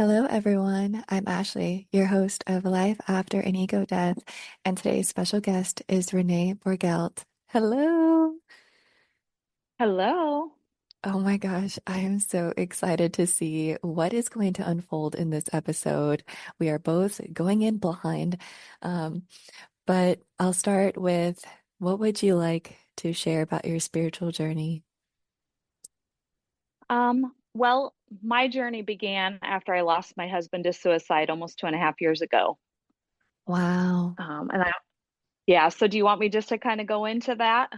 Hello, everyone. I'm Ashley, your host of Life After an Ego Death, and today's special guest is Renee Borgelt. Hello. Hello. Oh my gosh, I am so excited to see what is going to unfold in this episode. We are both going in blind, um, but I'll start with what would you like to share about your spiritual journey? Well, my journey began after I lost my husband to suicide almost 2.5 years ago. Wow. And yeah, so do you want me just to kind of go into that?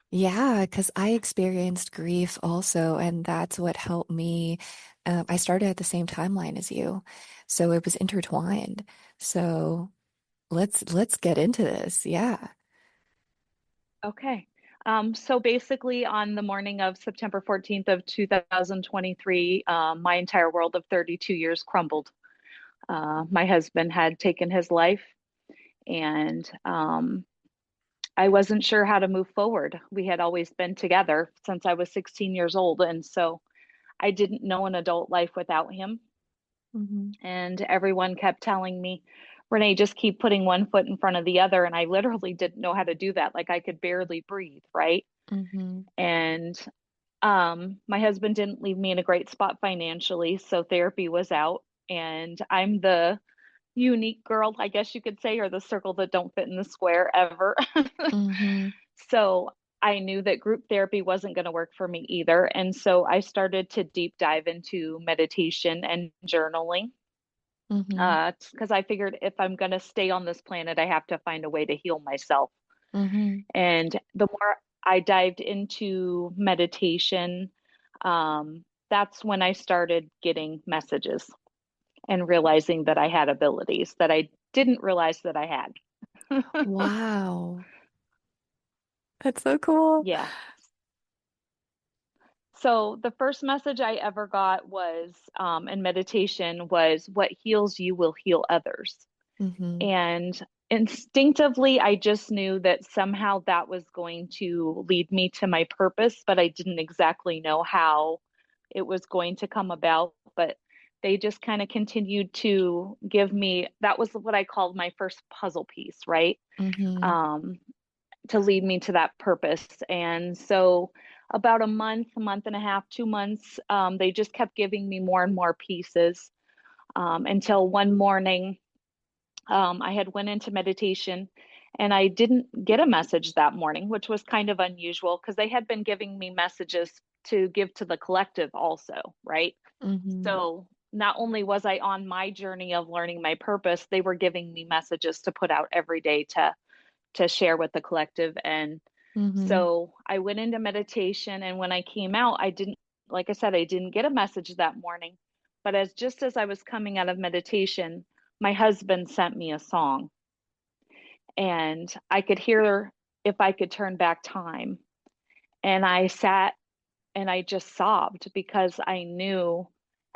Yeah, because I experienced grief also, and that's what helped me. I started at the same timeline as you, so it was intertwined. So let's get into this. Yeah. Okay. So basically on the morning of September 14th of 2023, my entire world of 32 years crumbled. My husband had taken his life and I wasn't sure how to move forward. We had always been together since I was 16 years old, and so I didn't know an adult life without him. Hmm. And everyone kept telling me, Renee, just keep putting one foot in front of the other. And I literally didn't know how to do that. Like I could barely breathe, right? Hmm. And my husband didn't leave me in a great spot financially. So therapy was out. And I'm the unique girl, I guess you could say, or the circle that don't fit in the square ever. Hmm. So I knew that group therapy wasn't going to work for me either. And so I started to deep dive into meditation and journaling Hmm. because I figured if I'm going to stay on this planet, I have to find a way to heal myself. Hmm. And the more I dived into meditation, that's when I started getting messages and realizing that I had abilities that I didn't realize that I had. Wow. That's so cool. Yeah. So the first message I ever got was in meditation was what heals you will heal others. Hmm. And instinctively, I just knew that somehow that was going to lead me to my purpose, but I didn't exactly know how it was going to come about. But they just kind of continued to give me that was what I called my first puzzle piece, right? Hmm. Um, to lead me to that purpose. And so, about a month and a half, 2 months, they just kept giving me more and more pieces until one morning I had went into meditation and I didn't get a message that morning, which was kind of unusual because they had been giving me messages to give to the collective also, right? Hmm. So not only was I on my journey of learning my purpose, they were giving me messages to put out every day to share with the collective. And Hmm. so I went into meditation and when I came out, I didn't like I said, I didn't get a message that morning. But as just as I was coming out of meditation, my husband sent me a song and I could hear if I could turn back time. And I sat and I just sobbed because I knew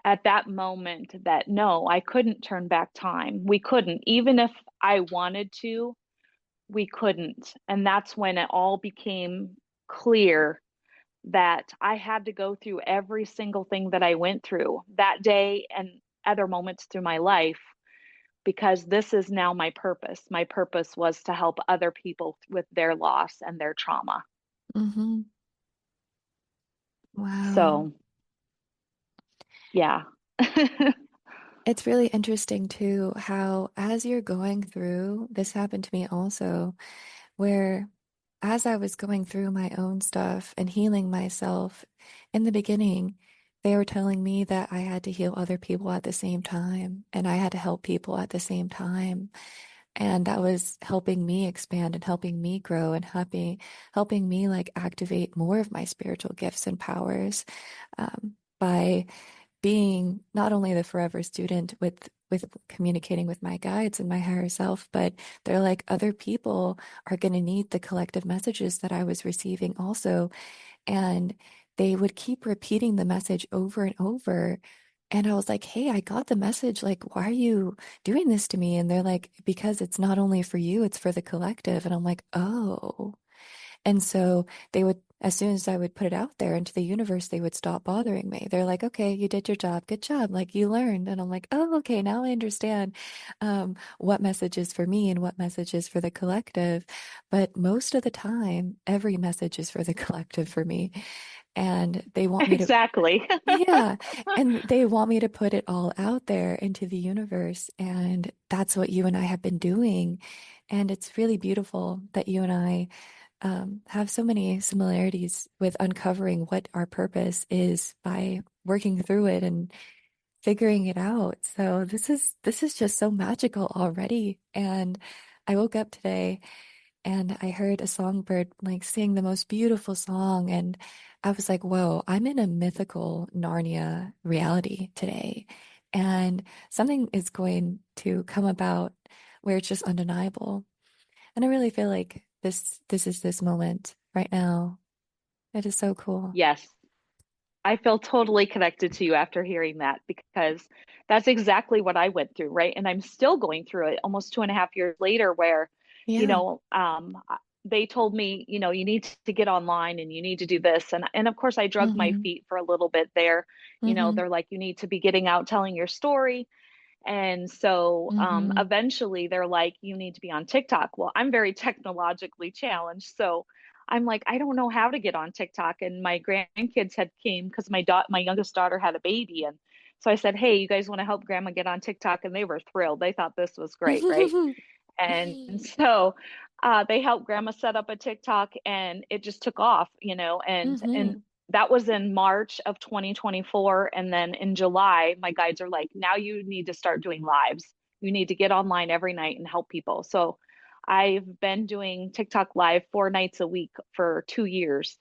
at that moment that no, I couldn't turn back time. We couldn't. Even if I wanted to, we couldn't. And that's when it all became clear that I had to go through every single thing that I went through that day and other moments through my life because this is now my purpose. My purpose was to help other people with their loss and their trauma. Hmm. Wow. So, yeah. It's really interesting too how as you're going through, this happened to me also, where as I was going through my own stuff and healing myself in the beginning, they were telling me that I had to heal other people at the same time and I had to help people at the same time. And that was helping me expand and helping me grow and helping me like activate more of my spiritual gifts and powers by being not only the forever student with communicating with my guides and my higher self, but they're like other people are going to need the collective messages that I was receiving also. And they would keep repeating the message over and over. And I was like, hey, I got the message. Like, why are you doing this to me? And they're like, because it's not only for you, it's for the collective. And I'm like, oh. And so they would as soon as I would put it out there into the universe, they would stop bothering me. They're like, okay, you did your job. Good job. Like you learned. And I'm like, oh, okay, now I understand what message is for me and what message is for the collective. But most of the time, every message is for the collective for me. And they want me to, Exactly. yeah, and they want me to put it all out there into the universe. And that's what you and I have been doing. And it's really beautiful that you and I have so many similarities with uncovering what our purpose is by working through it and figuring it out. So this is just so magical already. And I woke up today and I heard a songbird like sing the most beautiful song, and I was like, whoa, I'm in a mythical Narnia reality today. And something is going to come about where it's just undeniable. And I really feel like this is this moment right now. It is so cool. Yes. I feel totally connected to you after hearing that because that's exactly what I went through, right? And I'm still going through it almost 2.5 years later, where, you Yeah. know, they told me, you need to get online and you need to do this. And of course I drug my Mm-hmm. feet for a little bit there. Mm-hmm. They're like, you need to be getting out, telling your story. And so Mm-hmm. eventually they're like, you need to be on TikTok. Well, I'm very technologically challenged. So I'm like, I don't know how to get on TikTok. And my grandkids had came because my youngest daughter had a baby. And so I said, hey, you guys want to help grandma get on TikTok? And they were thrilled. They thought this was great, right? And so they helped grandma set up a TikTok and it just took off, and Mm-hmm. that was in March of 2024. And then in July, my guides are like, now you need to start doing lives. You need to get online every night and help people. So I've been doing TikTok live 4 nights a week for 2 years,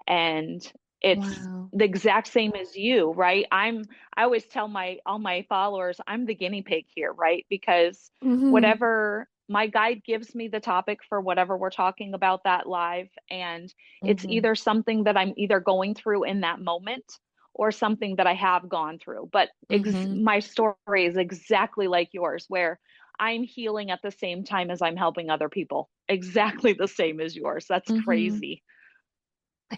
and it's Wow. the exact same as you, right? I always tell my all my followers I'm the guinea pig here, right? Because Mm-hmm. whatever my guide gives me the topic for whatever we're talking about that live, and it's Mm-hmm. either something that I'm either going through in that moment or something that I have gone through. But Mm-hmm. my story is exactly like yours, where I'm healing at the same time as I'm helping other people. Exactly the same as yours. That's Mm-hmm. crazy.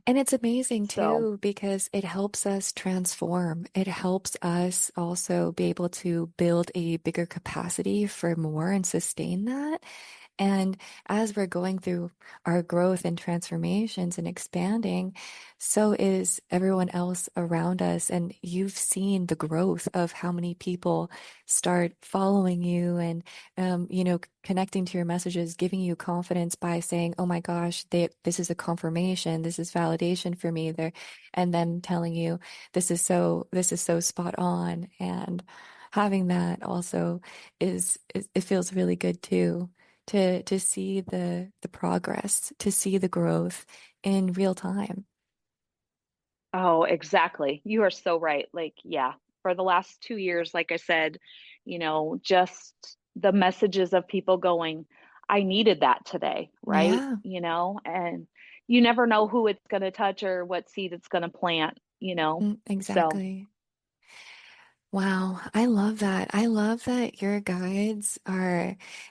And it's amazing So, too because it helps us transform. It helps us also be able to build a bigger capacity for more and sustain that. And as we're going through our growth and transformations and expanding, so is everyone else around us. And you've seen the growth of how many people start following you and, connecting to your messages, giving you confidence by saying, oh my gosh, this is a confirmation. This is validation for me there. And then telling you, this is so spot on. And having that also it feels really good too to see the progress, to see the growth in real time. oh, exactly. You are so right. Like, yeah, for the last 2 years, like I said, just the messages of people going, I needed that today, right? Yeah, And you never know who it's going to touch or what seed it's going to plant. So, exactly. Wow, I love that. I love that your guides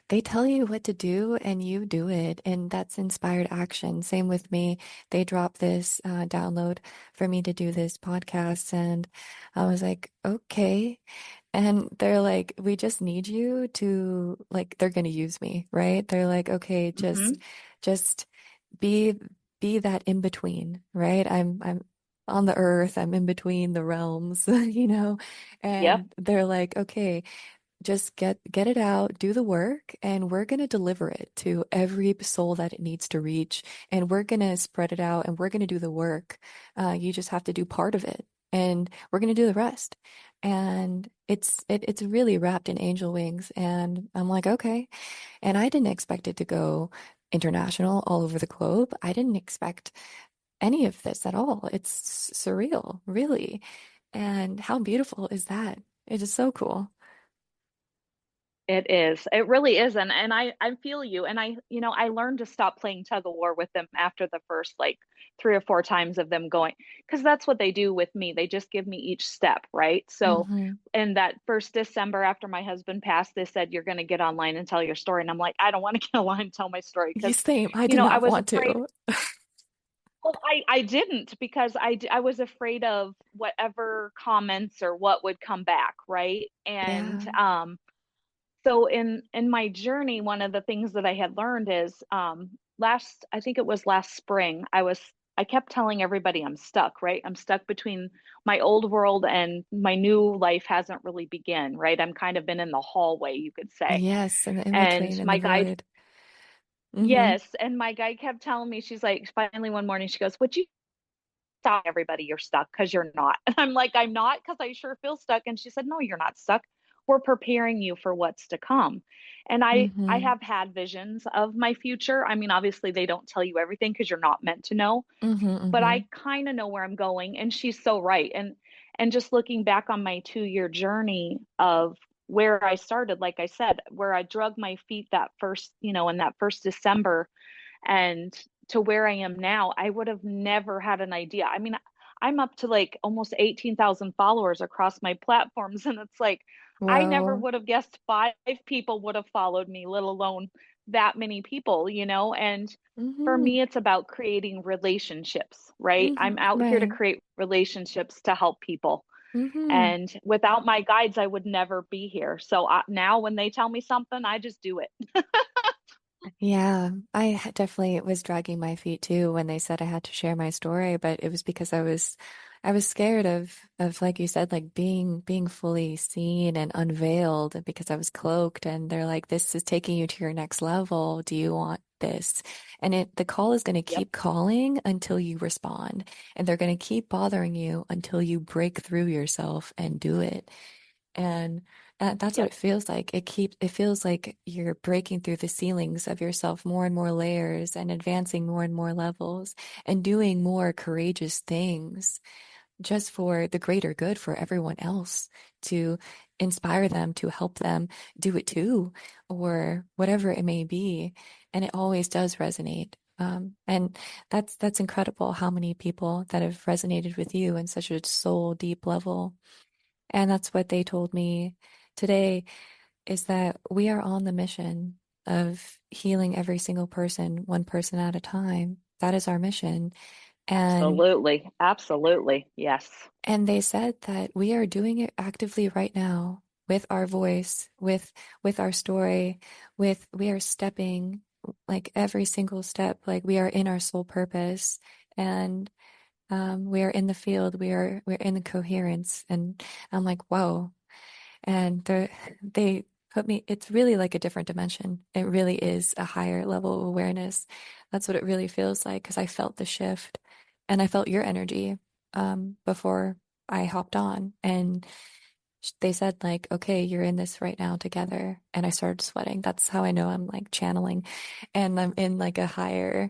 they tell you what to do and you do it. And that's inspired action. Same with me. They dropped this download for me to do this podcast. And I was like, okay. And they're like, we just need you to, like, they're going to use me, right? They're like, okay, mhm. just be be that in between, right? I'm on the earth, I'm in between the realms, Yep. and they're like, okay, just get it out, do the work, and we're going to deliver it to every soul that it needs to reach, and we're going to spread it out, and we're going to do the work. You just have to do part of it, and we're going to do the rest. And it's really wrapped in angel wings, and I'm like, okay. And I didn't expect it to go international all over the globe. I didn't expect any of this at all. It's surreal, really. And how beautiful is that? It is so cool. It is. It really is. And I feel you. And I learned to stop playing tug of war with them after the first like 3 or 4 times of them going, because that's what they do with me. They just give me each step, right? So Hmm. in that first December after my husband passed, they said, you're going to get online and tell your story. And I'm like, I don't want to get online and tell my story You because, same. I did I not was want afraid. to. Well, I didn't because I was afraid of whatever comments or what would come back, right? And Yeah. so in my journey, one of the things that I had learned is last I think it was last spring, I kept telling everybody I'm stuck, right? I'm stuck between my old world and my new life hasn't really begun, right? I'm kind of been in the hallway, you could say. Yes, in the in And between, in the my guide, void. Mm-hmm. yes, and my guide kept telling me, she's like, finally one morning, she goes, "Would you tell everybody you're stuck because you're not?" And I'm like, "I'm not because I sure feel stuck." And she said, "No, you're not stuck. We're preparing you for what's to come." And I Mm-hmm. have had visions of my future. I mean, obviously they don't tell you everything because you're not meant to know, Mm-hmm. but Mm-hmm. I kind of know where I'm going. And she's so right. And just looking back on my 2 year journey of where I started, like I said, where I drug my feet that first, in that first December and to where I am now, I would have never had an idea. I mean, I'm up to like almost 18,000 followers across my platforms. And it's like, I never Whoa. would have guessed 5 people would have followed me, let alone that many people. And for Mm-hmm. me, it's about creating relationships, right? Mm-hmm. I'm out here to Right. create relationships to help people. Mm-hmm. And without my guides, I would never be here. So now when they tell me something, I just do it. Yeah, definitely was dragging my feet too when they said I had to share my story, but it was because I was scared of like you said, like being fully seen and unveiled because I was cloaked and they're like, this is taking you to your next level. Do you want this? And the call is going to Yep. keep calling until you respond, and they're going to keep bothering you until you break through yourself and do it. And that's what Yep. it feels like. It feels like you're breaking through the ceilings of yourself, more and more layers, and advancing more and more levels, and doing more courageous things just for the greater good for everyone else, to inspire them, to help them do it too, or whatever it may be. And it always does resonate. And that's incredible how many people that have resonated with you in such a soul deep level. And that's what they told me today, is that we are on the mission of healing every single person, one person at a time. That is our mission. And Absolutely. Absolutely. Yes. they said that we are doing it actively right now with our voice, with our story, with we are stepping like every single step, like we are in our soul purpose. And we are in the field, we're in the coherence. And I'm like, whoa. And they put me, it's really like a different dimension. It really is a higher level of awareness. That's what it really feels like because I felt the shift and I felt your energy before I hopped on. And they said, like, okay, you're in this right now together. And I started sweating. That's how I know I'm like channeling and I'm in like a higher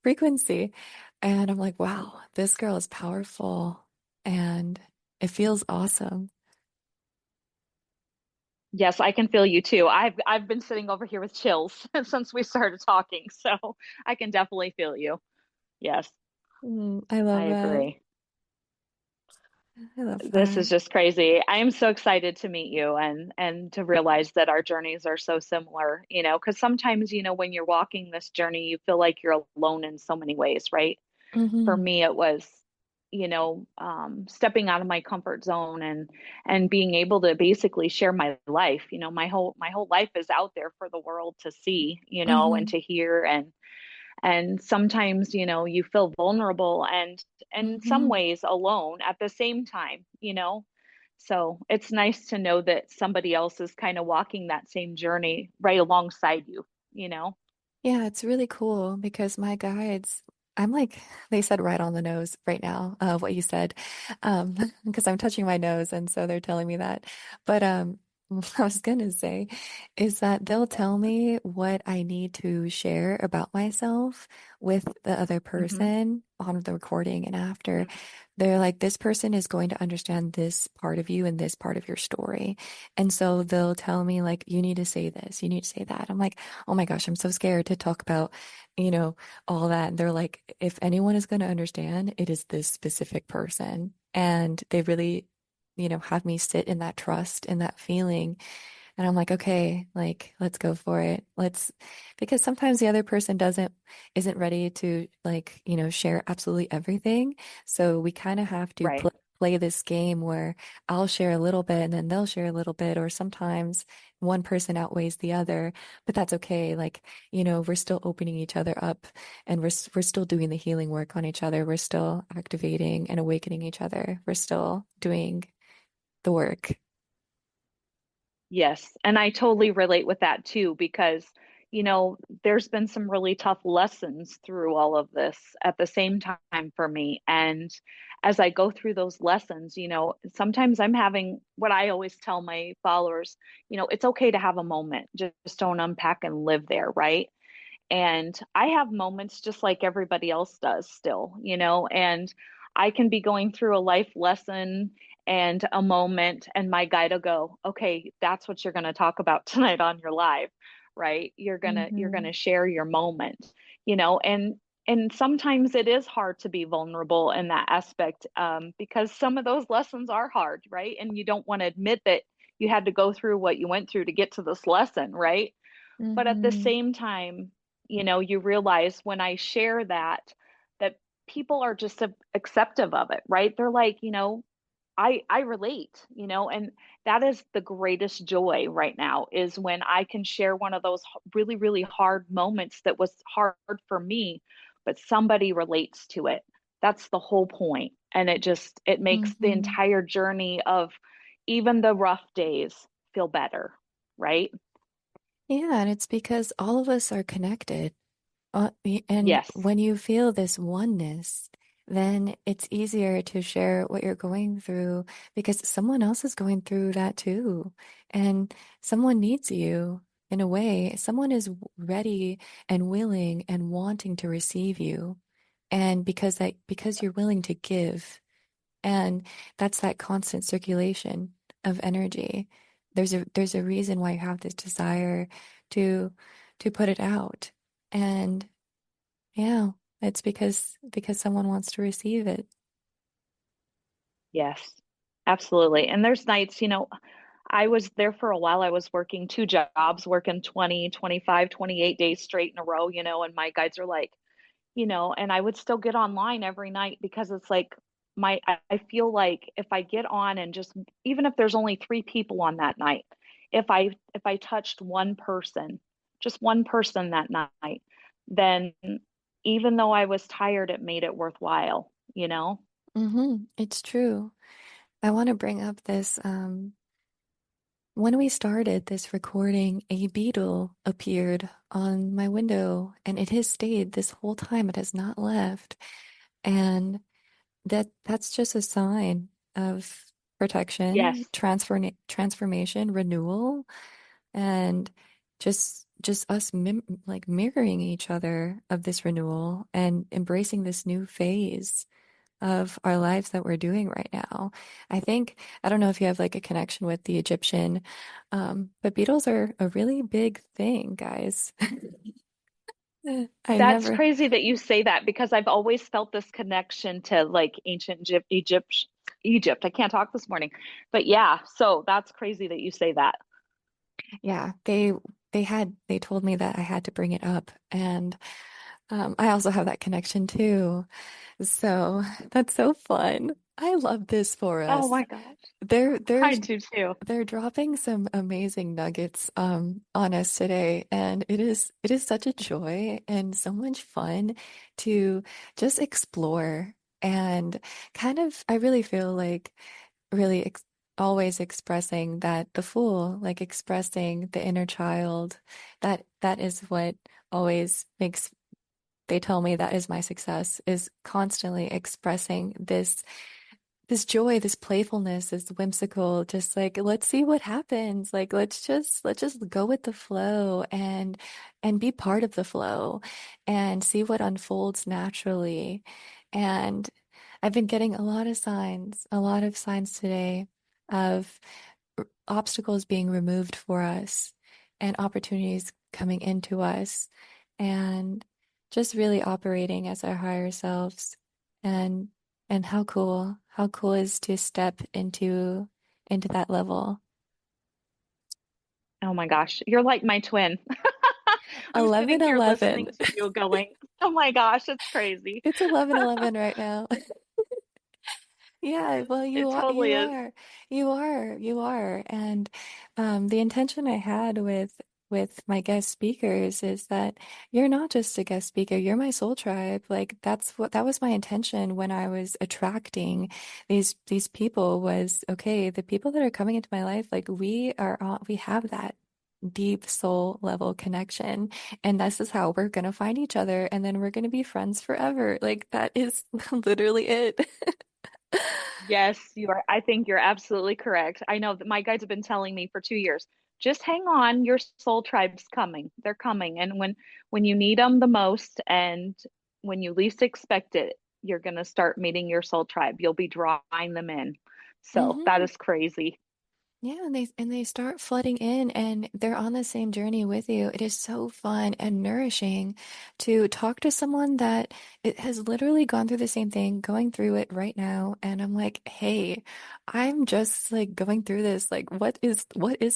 frequency. And I'm like, wow, this girl is powerful and it feels awesome. Yes, I can feel you too. I've been sitting over here with chills since we started talking, so I can definitely feel you. Yes, I I love that. agree. I love This that. is just crazy. I am so excited to meet you and to realize that our journeys are so similar, because sometimes, when you're walking this journey, you feel like you're alone in so many ways, right? For Hmm. me, it was, stepping out of my comfort zone and being able to basically share my life. My whole life is out there for the world to see, and Hmm. to hear and sometimes you feel vulnerable and in some Hmm. ways alone at the same time. So it's nice to know that somebody else is kind of walking that same journey right alongside you. Yeah, it's really cool because my guides, I'm like, they said right on the nose right now, what you said, um, because I'm touching my nose, and so they're telling me that. But what I was gonna say is that they'll tell me what I need to share about myself with the other Hmm. person on the recording and after. They're like, this person is going to understand this part of you and this part of your story. And so they'll tell me, like, you need to say this, you need to say that. I'm like, oh my gosh, I'm so scared to talk about, you know, all that. And they're like, if anyone is going to understand, it is this specific person. And they really, have me sit in that trust, in that feeling. And I'm like, okay, like let's go for it. Let's because sometimes the other person isn't ready to like, share absolutely everything. So we kind of have to Right. play this game where I'll share a little bit and then they'll share a little bit, or sometimes one person outweighs the other, but that's okay. Like, we're still opening each other up and we're still doing the healing work on each other. We're still activating and awakening each other. We're still doing the work. Yes, and I totally relate with that too because, there's been some really tough lessons through all of this at the same time for me. And as I go through those lessons, sometimes I'm having what I always tell my followers, it's okay to have a moment. Just don't unpack and live there, right? And I have moments just like everybody else does still, and I can be going through a life lesson and a moment, and my guide will go, okay, that's what you're going to talk about tonight on your live, right? You're going to share your moment, and sometimes it is hard to be vulnerable in that aspect, because some of those lessons are hard, right? And you don't want to admit that you had to go through what you went through to get to this lesson, right? But at the Hmm. same time, you realize when I share that people are just acceptive of it, right? They're like, I relate, and that is the greatest joy right now is when I can share one of those really, really hard moments that was hard for me, but somebody relates to it. That's the whole point. And it makes the Hmm. entire journey of even the rough days feel better, right? Yeah, and it's because all of us are connected. And Yes. when you feel this oneness, then it's easier to share what you're going through because someone else is going through that too. And someone needs you in a way. Someone is ready and willing and wanting to receive you. And because you're willing to give. And that's that constant circulation of energy. There's a reason why you have this desire to to put it out. And yeah, it's because someone wants to receive it. Yes, absolutely. And there's nights, I was there for a while. I was working two jobs, working 20, 25, 28 days straight in a row, and my guides are like, and I would still get online every night because it's like I feel like if I get on and just even if there's only three people on that night, if I touched one person, just one person that night, then even though I was tired, it made it worthwhile. It's true. I want to bring up this when we started this recording, a beetle appeared on my window and it has stayed this whole time. It has not left. And that's just a sign of protection, Yes. transformation, renewal, and just us like mirroring each other of this renewal and embracing this new phase of our lives that we're doing right now. I don't know if you have like a connection with the Egyptian, but beetles are a really big thing, guys. I That's never, crazy that you say that because I've always felt this connection to like ancient Egypt. I can't talk this morning. But yeah, so that's crazy that you say that. yeah, they told me that I had to bring it up, and I also have that connection too. So that's so fun. I love this for Oh us. my gosh. There, I there's do too. They're dropping some amazing nuggets on us today, and it is such a joy and so much fun to just explore and kind of I really feel like really always expressing that the Fool, like expressing the inner child, that is what always makes they tell me that is my success, is constantly expressing this joy, this playfulness, this whimsical, just like let's see what happens. Like let's just go with the flow and be part of the flow and see what unfolds naturally. And I've been getting a lot of signs today of obstacles being removed for us and opportunities coming into us and just really operating as our higher selves and and how cool is to step into that level. Oh my gosh, you're like my twin. I'm sitting here 11:11. listening to you going, oh my gosh, it's crazy. It's 11:11 right now. Yeah, well, It totally is. you are, and the intention I had with my guest speakers is that you're not just a guest speaker, you're my soul tribe. Like that was my intention when I was attracting these people was okay, the people that are coming into my life, like we have that deep soul level connection, and this is how we're gonna find each other, and then we're gonna be friends forever. Like that is literally it. Yes, you are. I think you're absolutely correct. I know that my guides have been telling me for 2 years, just hang on, your soul tribe's coming. They're coming. And when you need them the most and when you least expect it, you're going to start meeting your soul tribe. You'll be drawing them in. So that hmm is crazy. Yeah, and they start flooding in and they're on the same journey with you. It is so fun and nourishing to talk to someone that it has literally gone through the same thing, going through it right now. And I'm like, hey, I'm just like going through this. Like, what is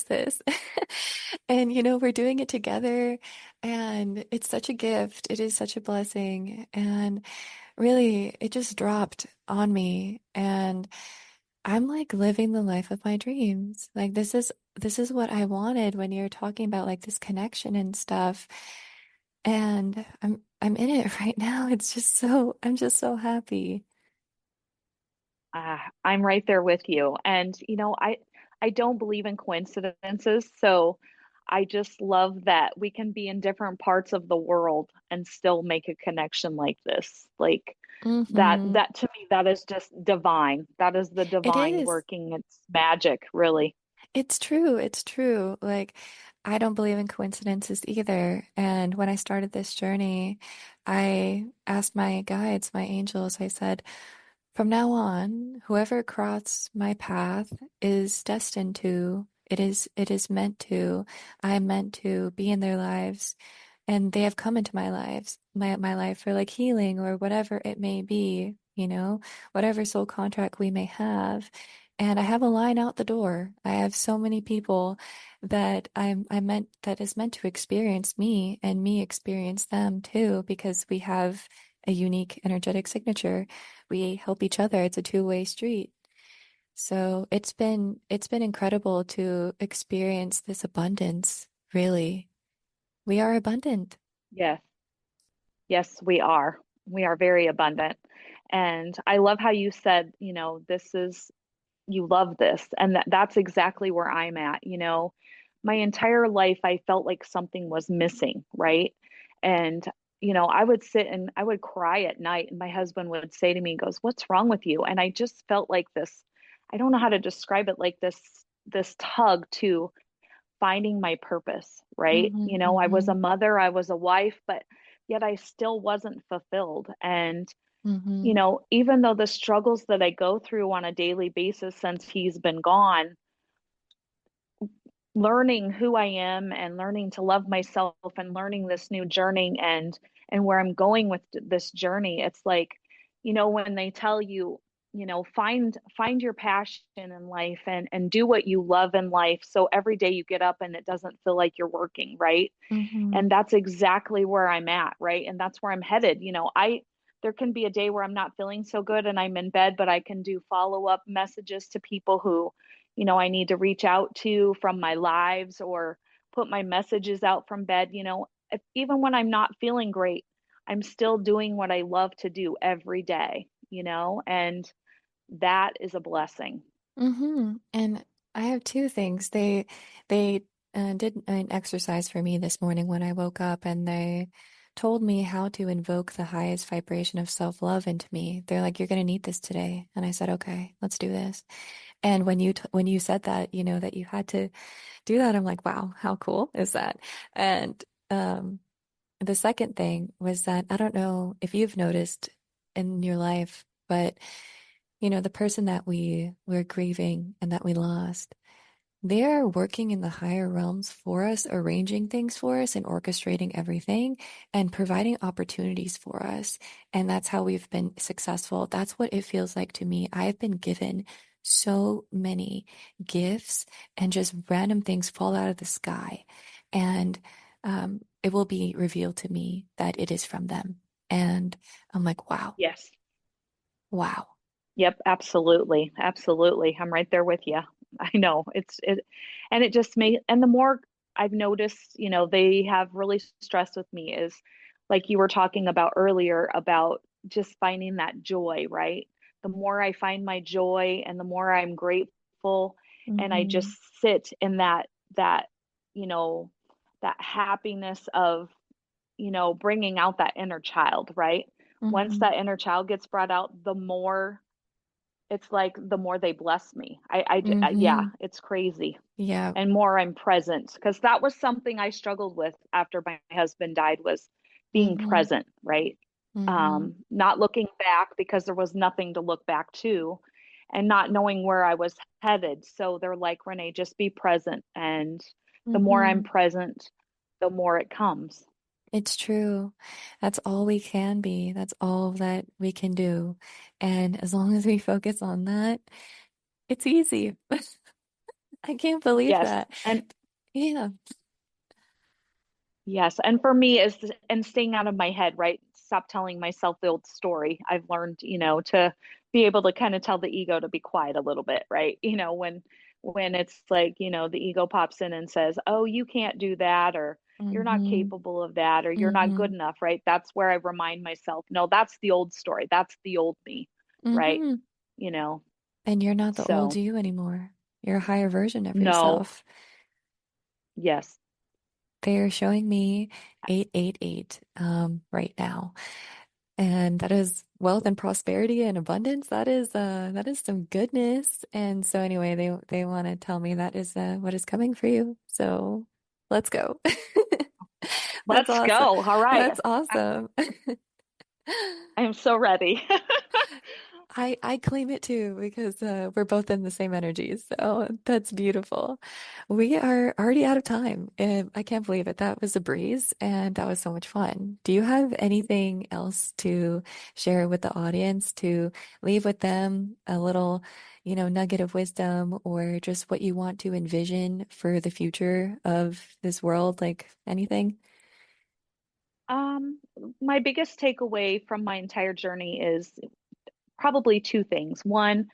this? And we're doing it together and it's such a gift. It is such a blessing. And really, it just dropped on me. And I'm like living the life of my dreams. Like this is what I wanted when you're talking about like this connection and stuff. And I'm in it right now. I'm just so happy. I'm right there with you. And I don't believe in coincidences, so I just love that we can be in different parts of the world and still make a connection like this. Like hmm that to me, that is just divine. That is the It divine is. working. It's magic, really. It's true. It's true. Like, I don't believe in coincidences either. And when I started this journey, I asked my guides, my angels, I said, from now on, whoever crosses my path is destined to, it is meant to, I am meant to be in their lives. And they have come into my lives, my life for like healing or whatever it may be, whatever soul contract we may have. And I have a line out the door. I have so many people that that is meant to experience me and me experience them too, because we have a unique energetic signature. We help each other. It's a two-way street. So it's been incredible to experience this abundance, really. We are abundant. Yes. Yes, we are. We are very abundant. And I love how you said, this is you love this. And that's exactly where I'm at. My entire life, I felt like something was missing, right? And, I would sit and I would cry at night, and my husband would say to me, he goes, "What's wrong with you?" And I just felt like this, I don't know how to describe it, like this tug to finding my purpose, right? Mm-hmm, I was a mm-hmm, mother, I was a wife, but yet I still wasn't fulfilled. And mm-hmm, even though the struggles that I go through on a daily basis since he's been gone, learning who I am and learning to love myself and learning this new journey and where I'm going with this journey, it's like, when they tell you, find your passion in life and do what you love in life. So every day you get up and it doesn't feel like you're working, right? mm-hmm, And that's exactly where I'm at, right? And that's where I'm headed. I there can be a day where I'm not feeling so good and I'm in bed, but I can do follow-up messages to people who, I need to reach out to from my lives or put my messages out from bed, even when I'm not feeling great, I'm still doing what I love to do every day, and that is a blessing. mm-hmm. And I have two things. They did an exercise for me this morning when I woke up, and they told me how to invoke the highest vibration of self-love into me. They're like, "You're going to need this today." And I said, "Okay, let's do this." And when you said that, that you had to do that, I'm like, "Wow, how cool is that?" And the second thing was that I don't know if you've noticed in your life, but the person that we're grieving and that we lost, they are working in the higher realms for us, arranging things for us and orchestrating everything and providing opportunities for us. And that's how we've been successful. That's what it feels like to me. I've been given so many gifts and just random things fall out of the sky. And it will be revealed to me that it is from them. And I'm like, wow, Yes. wow. Yep, absolutely. Absolutely. I'm right there with you. I know and it just may, and the more I've noticed, they have really stressed with me is like you were talking about earlier about just finding that joy, right? The more I find my joy and the more I'm grateful and I just Mm-hmm. sit in that, you know, that happiness of, bringing out that inner child, right? Once Mm-hmm. that inner child gets brought out, the more it's like the more they bless me. Yeah, Mm-hmm. it's crazy. Yeah. And more I'm present because that was something I struggled with after my husband died was being Mm-hmm. present, right? Mm-hmm. Not looking back because there was nothing to look back to and not knowing where I was headed. So they're like, Renee, just be present. And the more I'm Mm-hmm. present, the more it comes. It's true. That's all we can be. That's all that we can do. And as long as we focus on that, it's easy. I can't believe Yes. that. Yeah. Yes, and for me is and staying out of my head, right? Stop telling myself the old story. I've learned, to be able to kind of tell the ego to be quiet a little bit, right? When it's like, the ego pops in and says, "Oh, you can't do that," or "You're not Mm-hmm. capable of that," or "You're not Mm-hmm. good enough," right? That's where I remind myself, no, that's the old story. That's the old me, right? Mm-hmm. You know. And you're not the old So, you anymore. You're a higher version of no. yourself. Yes. They're showing me 888 right now. And that is wealth and prosperity and abundance. That is some goodness. And so anyway, they want to tell me that is what is coming for you. So let's go. That's Let's awesome. go. All right. That's awesome. I am so ready. I claim it too because we're both in the same energy. So that's beautiful. We are already out of time. I can't believe it. That was a breeze and that was so much fun. Do you have anything else to share with the audience to leave with them a little, nugget of wisdom or just what you want to envision for the future of this world? Like anything? Um, my biggest takeaway from my entire journey is probably two things. One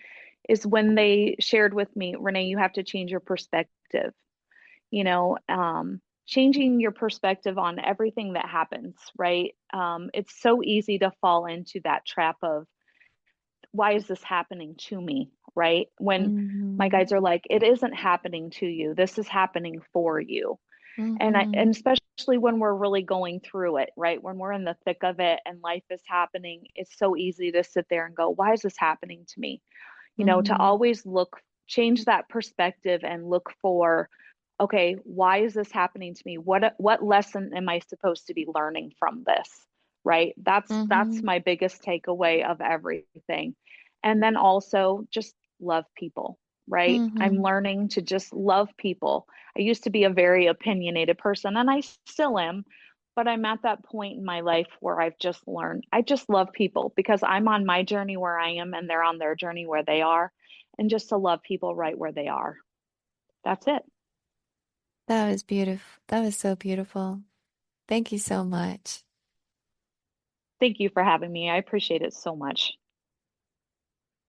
is when they shared with me, Renee, you have to change your perspective. Changing your perspective on everything that happens, right? It's so easy to fall into that trap of why is this happening to me, right? When my Mm-hmm. guides are like, it isn't happening to you. This is happening for you. Mm-hmm. And especially when we're really going through it, right? When we're in the thick of it and life is happening, it's so easy to sit there and go, why is this happening to me? To Mm-hmm. always change that perspective and look for, okay, why is this happening to me? What lesson am I supposed to be learning from this? Right? That's Mm-hmm. my biggest takeaway of everything. And then also just love people, right? I'm Mm-hmm. learning to just love people. I used to be a very opinionated person and I still am, but I'm at that point in my life where I've just learned I just love people because I'm on my journey where I am and they're on their journey where they are, and just to love people right where they are. That's it. That was beautiful. That was so beautiful. Thank you so much. Thank you for having me. I appreciate it so much.